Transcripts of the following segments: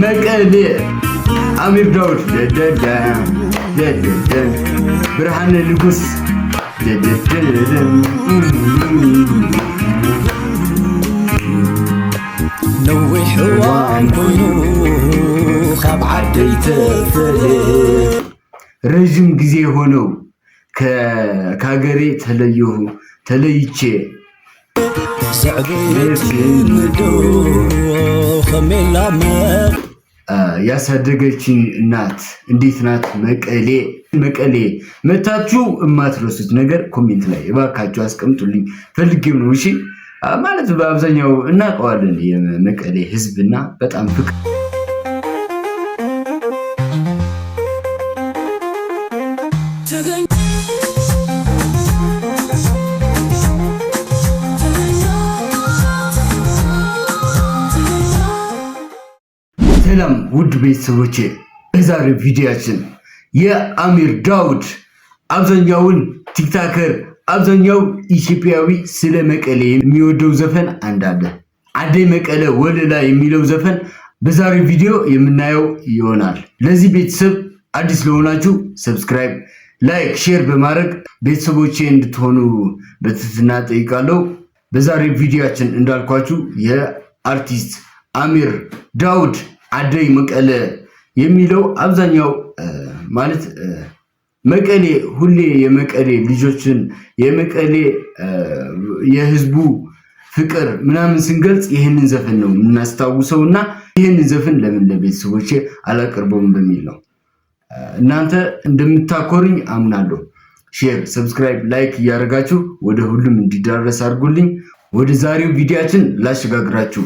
መቀሌ አሚር ዳውድ ብርሃነ ንጉስ نوح حوان كنو خاب عدي تفلي ረጅም ጊዜ ሆነው ከሀገሬ ተለይቼ ያሳደገችኝ እናት እንዴት ናት? መቀሌ መታችሁ የማትረሱት ነገር ኮሜንት ላይ እባካችሁ አስቀምጡልኝ። ፈልጌው ነው። እሺ ማለት በአብዛኛው እናውቀዋለን የመቀሌ ህዝብና በጣም ፍቅር ሰላም ውድ ቤተሰቦቼ፣ በዛሬው ቪዲዮአችን የአሚር ዳውድ አብዛኛውን ቲክታከር አብዛኛው ኢትዮጵያዊ ስለ መቀሌ የሚወደው ዘፈን አንዳለ አደይ መቀለ ወለላ የሚለው ዘፈን በዛሬው ቪዲዮ የምናየው ይሆናል። ለዚህ ቤተሰብ አዲስ ለሆናችሁ ሰብስክራይብ፣ ላይክ፣ ሼር በማድረግ ቤተሰቦቼ እንድትሆኑ በትህትና ጠይቃለሁ። በዛሬው ቪዲዮአችን እንዳልኳችሁ የአርቲስት አሚር ዳውድ አደይ መቀለ የሚለው አብዛኛው ማለት መቀሌ ሁሌ የመቀሌ ልጆችን የመቀሌ የህዝቡ ፍቅር ምናምን ስንገልጽ ይሄንን ዘፈን ነው የምናስታውሰውና ይሄንን ዘፈን ለምን ለቤተሰቦቼ አላቀርበውም በሚል ነው። እናንተ እንደምታኮሩኝ አምናለሁ። ሼር፣ ሰብስክራይብ፣ ላይክ እያደረጋችሁ ወደ ሁሉም እንዲዳረስ አድርጉልኝ። ወደ ዛሬው ቪዲዮአችን ላሸጋግራችሁ።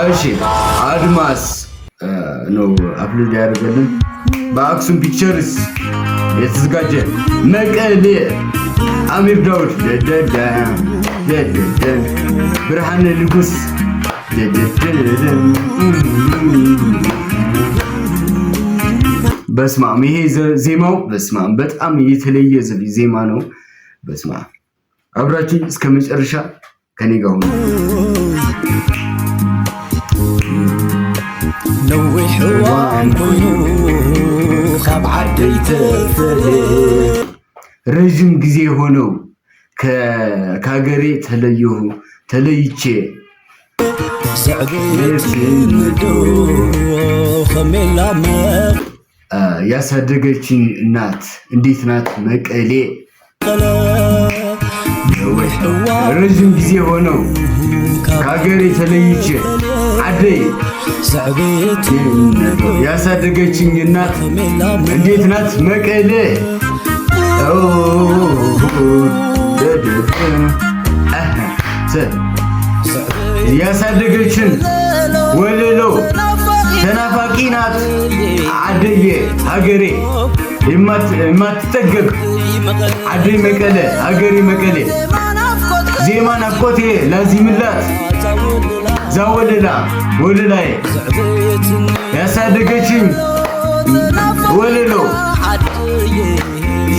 እሺ አድማስ ነው አፕሎድ ያደርገልን በአክሱም ፒክቸርስ የተዘጋጀ መቀሌ አሚር ዳውድ ብርሃነ ንጉስ በስማም ይሄ ዜማው በስማም በጣም የተለየ ዜማ ነው። በስማም አብራችሁ እስከ መጨረሻ ከኔ ጋር ሁኑ። نوح حوان كنو خاب عدي تفلي ረጅም ጊዜ ሆነው ከሀገሬ ተለይቼ ያሳደገችኝ እናት እንዴት ናት? መቀሌ ረጅም ጊዜ ሆነው ከሀገሬ ተለይቼ አደይ ያሳደገችኝ እናት እንዴት ናት? መቀሌ ያሳደገችን ወለሎ ተናፋቂ ናት አደዬ ሀገሬ የማትጠገብ አደይ መቀለ ሀገሬ መቀሌ ዜማ ናፍቆቴ ላዚምላት ዛወለላ ወለላይ ያሳደገችኝ ወለሎ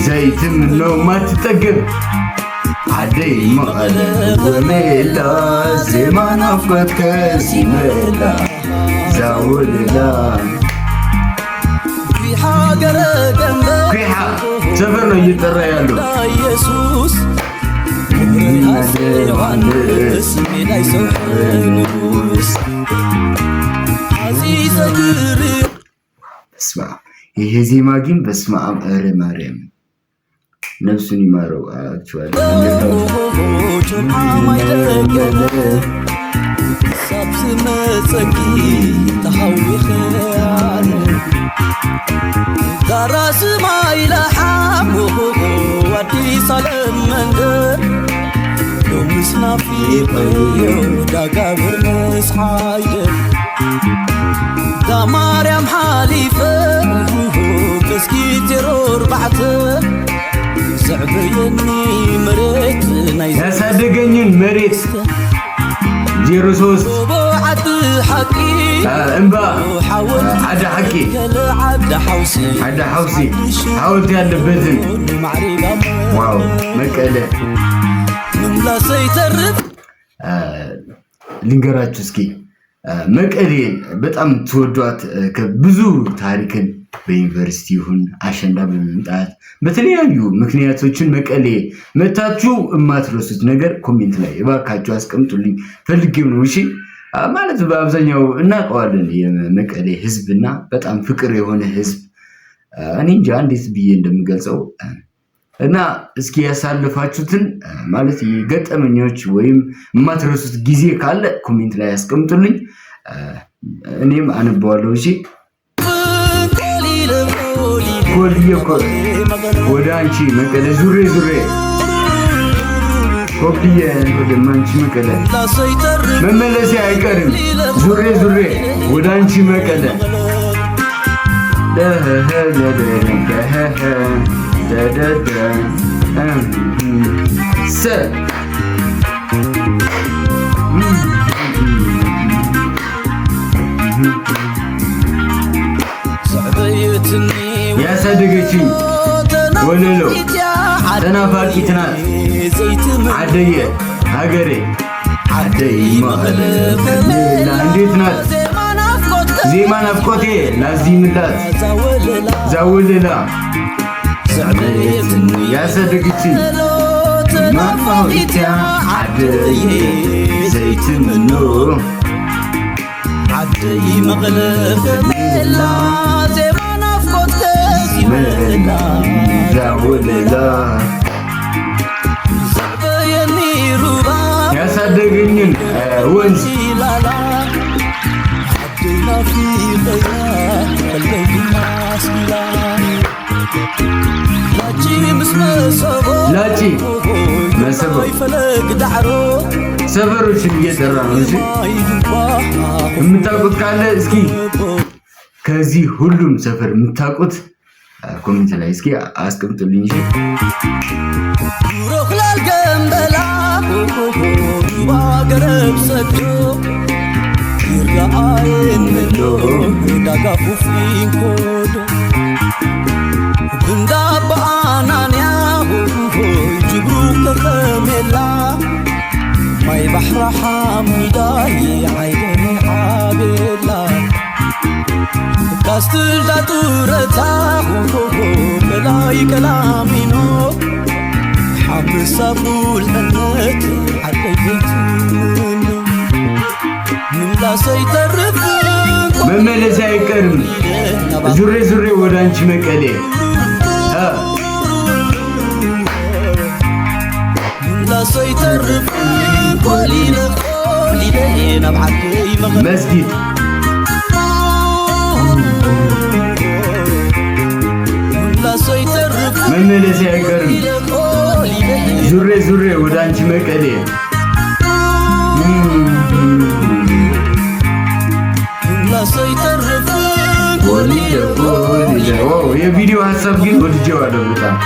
ዘይትም ነው ማትጠገብ አደይ መቀለ ወለላ ዜማ ናፍቆት ከሲመላ ዛወለላ ኩሓ ሰፈር ነው እየጠራ ያለው ይሄ ዜማ ግን በስመ አብ ኧረ ማርያም ነፍሱን ይማረው። دراس ما يلحم ودي صلم منجر يوم مسنا في قيو دا قبر مسحاير دا مريم حاليفة بسكي ترور بعتر صعبيني مريت يا صدقني مريت 03 انبا عدا حكي عدا حوسي حاولت ያለበትን ዋው መቀለ ልንገራችሁ እስኪ መቀሌን በጣም ተወዷት ከብዙ ታሪክን በዩኒቨርሲቲ ይሁን አሸንዳ በመምጣት በተለያዩ ምክንያቶችን መቀሌ መታችሁ የማትረሱት ነገር ኮሜንት ላይ እባካችሁ አስቀምጡልኝ ፈልጌው ነው። እሺ ማለት በአብዛኛው እናውቀዋለን የመቀሌ ህዝብና በጣም ፍቅር የሆነ ህዝብ እኔ እንጃ እንዴት ብዬ እንደምገልጸው እና እስኪ ያሳልፋችሁትን ማለት የገጠመኞች ወይም የማትረሱት ጊዜ ካለ ኮሜንት ላይ አስቀምጡልኝ እኔም አነባዋለሁ። እሺ ወደ አንቺ መቀለ ዙሬ ኮፍዬ ወደ አንቺ መቀለ መመለሴ አይቀርም ዙሬ ወደ አንቺ መቀለ ያሳደገችኝ ወለሎ ተናፋቂት ናት አደየ ሀገሬ አደይ መቀለ እንዴት ናት ዜማ ናፍቆቴ ላዚምላት ዛወለላ ያሳደገችኝ ማፋቂት አደየ ዘይት ምኖ አደይ መቀለ ያሳደገኝን ወንዝ ላጪ መሰቦ ሰፈሮችን እየጠራ ነው እንጂ የምታውቁት ካለ እስኪ ከዚህ ሁሉም ሰፈር የምታውቁት ኮሜንት ላይ እስኪ አስቀምጡልኝ። እሺ ሮክላል ገምበላ ባገረብ ሰዶ ይራአየን ሎ ዳጋፉ ፊንኮዶ ብንዳባ አናንያ ጅብሩ ከከሜላ ማይ ባሕራ ሓሚዳይ ዓይደን ዓቤላ ካስትልዳ ጡረታ በላይ ከላሚኖ ሓምሳቡል ሕነት ዓደይት ምንላሰይ ተርፍ መመለስ አይቀርም ዙሬ ወደ አንቺ መቀሌ ምንላሰይ ተርፍ ቆሊለ ናብ ዓደይ መስጊድ መመለሴ አይቀርም ዙሬ ወደ አንቺ መቀሌ የቪዲዮ ሀሳብ ግን ወድጄዋለሁ በጣም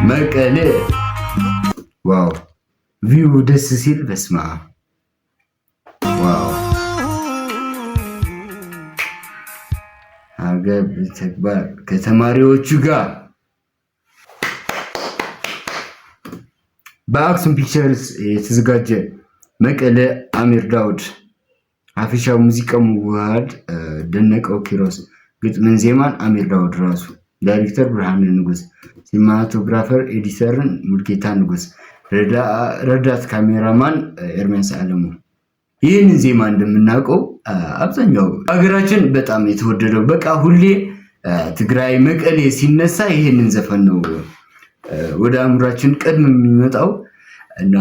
መቀሌ ዋው ቪው ደስ ሲል በስማ ዋው አገብ ተግባር ከተማሪዎቹ ጋር በአክሱም ፒክቸርስ የተዘጋጀ መቀለ አሚር ዳውድ አፊሻው ሙዚቃ መዋሃድ ደነቀው ኪሮስ ግጥምን ዜማን አሚር ዳውድ ራሱ ዳይሬክተር ብርሃኑ ንጉስ ሲኒማቶግራፈር ኤዲተርን ሙልጌታ ንጉስ ረዳት ካሜራማን ኤርሚያስ አለሙ ይህንን ዜማ እንደምናውቀው አብዛኛው ሀገራችን በጣም የተወደደው በቃ ሁሌ ትግራይ መቀሌ ሲነሳ ይህንን ዘፈን ነው ወደ አእምሯችን ቀድሞ የሚመጣው እና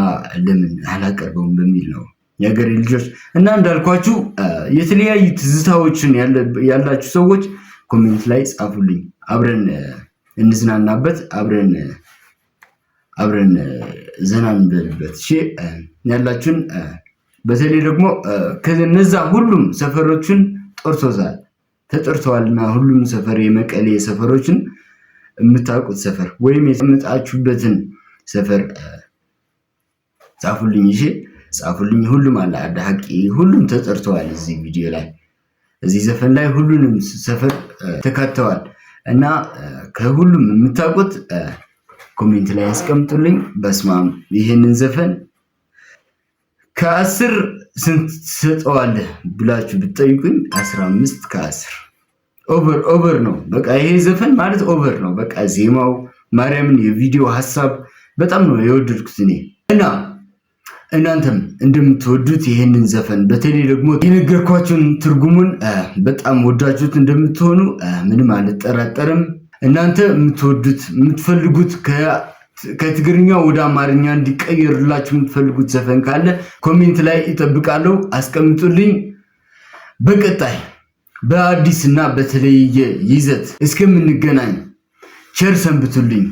ለምን አላቀርበውም በሚል ነው የሀገሬ ልጆች እና እንዳልኳችሁ የተለያዩ ትዝታዎችን ያላችሁ ሰዎች ኮሜንት ላይ ጻፉልኝ አብረን እንዝናናበት አብረን ዘና እንበልበት እሺ ያላችሁን በተለይ ደግሞ ከነዛ ሁሉም ሰፈሮችን ተጠርተዋልና ሁሉም ሰፈር የመቀሌ ሰፈሮችን የምታውቁት ሰፈር ወይም የምጣችሁበትን ሰፈር ጻፉልኝ እሺ ጻፉልኝ ሁሉም አለ አዳቂ ሁሉም ተጠርተዋል እዚህ ቪዲዮ ላይ እዚህ ዘፈን ላይ ሁሉንም ሰፈር ተካተዋል እና ከሁሉም የምታውቁት ኮሜንት ላይ አስቀምጡልኝ በስማም ይሄንን ዘፈን ከ10 ስንት ትሰጠዋለህ ብላችሁ ብትጠይቁኝ 15 ከ10 ኦቨር ነው። በቃ ይሄ ዘፈን ማለት ኦቨር ነው። በቃ ዜማው ማርያምን የቪዲዮ ሐሳብ በጣም ነው የወደድኩት እኔ እና እናንተም እንደምትወዱት ይሄንን ዘፈን በተለይ ደግሞ የነገርኳችሁን ትርጉሙን በጣም ወዳችሁት እንደምትሆኑ ምንም አልጠራጠርም። እናንተ የምትወዱት የምትፈልጉት ከትግርኛ ወደ አማርኛ እንዲቀየርላችሁ የምትፈልጉት ዘፈን ካለ ኮሜንት ላይ እጠብቃለሁ፣ አስቀምጡልኝ። በቀጣይ በአዲስና በተለየ ይዘት እስከምንገናኝ ቸር ሰንብቱልኝ።